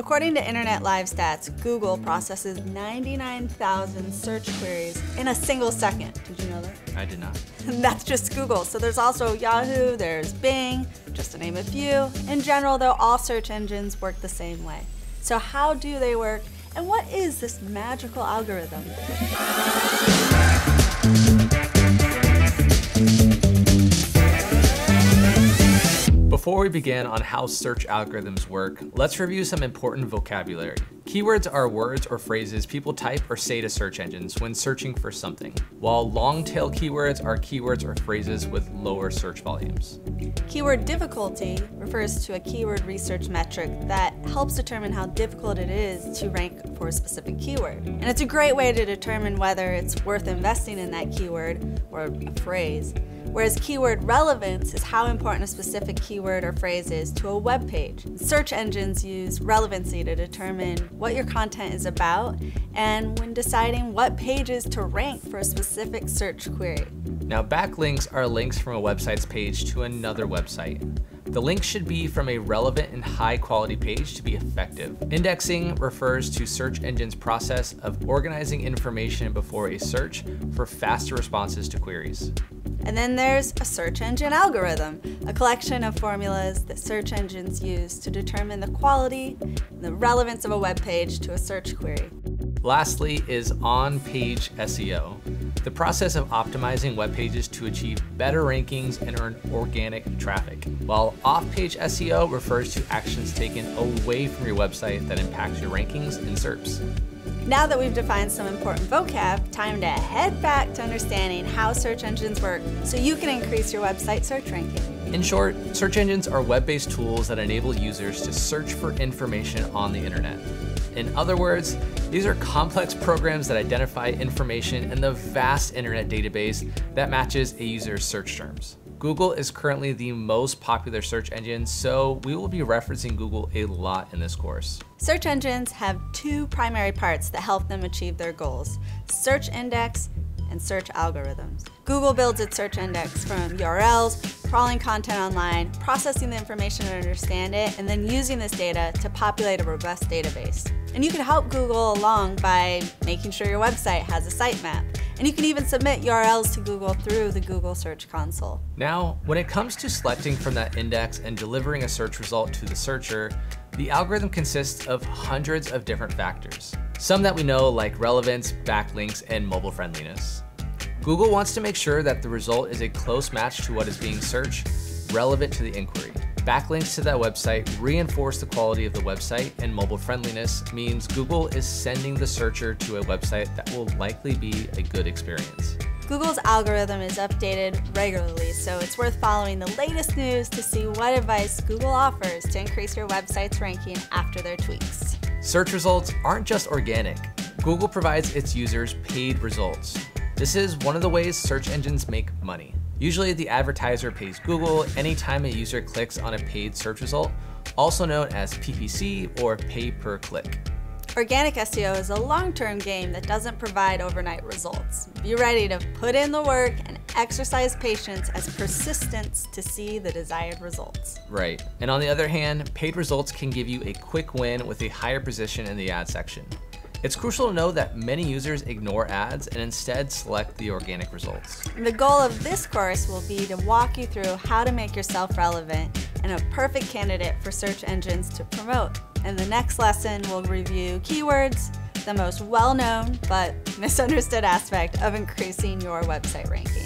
According to Internet Live Stats, Google processes 99,000 search queries in a single second. Did you know that? I did not. That's just Google. So there's also Yahoo, there's Bing, just to name a few. In general, though, all search engines work the same way. So how do they work, and what is this magical algorithm? Before we begin on how search algorithms work, let's review some important vocabulary. Keywords are words or phrases people type or say to search engines when searching for something, while long-tail keywords are keywords or phrases with lower search volumes. Keyword difficulty refers to a keyword research metric that helps determine how difficult it is to rank for a specific keyword. And it's a great way to determine whether it's worth investing in that keyword or a phrase. Whereas keyword relevance is how important a specific keyword or phrase is to a web page. Search engines use relevancy to determine what your content is about and when deciding what pages to rank for a specific search query. Now, backlinks are links from a website's page to another website. The link should be from a relevant and high quality page to be effective. Indexing refers to search engines' process of organizing information before a search for faster responses to queries. And then there's a search engine algorithm, a collection of formulas that search engines use to determine the quality and the relevance of a web page to a search query. Lastly is on-page SEO, the process of optimizing web pages to achieve better rankings and earn organic traffic, while off-page SEO refers to actions taken away from your website that impacts your rankings and SERPs. Now that we've defined some important vocab, time to head back to understanding how search engines work so you can increase your website search ranking. In short, search engines are web-based tools that enable users to search for information on the internet. In other words, these are complex programs that identify information in the vast internet database that matches a user's search terms. Google is currently the most popular search engine, so we will be referencing Google a lot in this course. Search engines have two primary parts that help them achieve their goals: search index and search algorithms. Google builds its search index from URLs, crawling content online, processing the information to understand it, and then using this data to populate a robust database. And you can help Google along by making sure your website has a sitemap. And you can even submit URLs to Google through the Google Search Console. Now, when it comes to selecting from that index and delivering a search result to the searcher, the algorithm consists of hundreds of different factors. Some that we know, like relevance, backlinks, and mobile friendliness. Google wants to make sure that the result is a close match to what is being searched, relevant to the inquiry. Backlinks to that website reinforce the quality of the website, and mobile friendliness means Google is sending the searcher to a website that will likely be a good experience. Google's algorithm is updated regularly, so it's worth following the latest news to see what advice Google offers to increase your website's ranking after their tweaks. Search results aren't just organic. Google provides its users paid results. This is one of the ways search engines make money. Usually the advertiser pays Google anytime a user clicks on a paid search result, also known as PPC or pay per click. Organic SEO is a long-term game that doesn't provide overnight results. Be ready to put in the work and exercise patience as persistence to see the desired results. Right. And on the other hand, paid results can give you a quick win with a higher position in the ad section. It's crucial to know that many users ignore ads and instead select the organic results. The goal of this course will be to walk you through how to make yourself relevant and a perfect candidate for search engines to promote. And the next lesson will review keywords, the most well-known but misunderstood aspect of increasing your website ranking.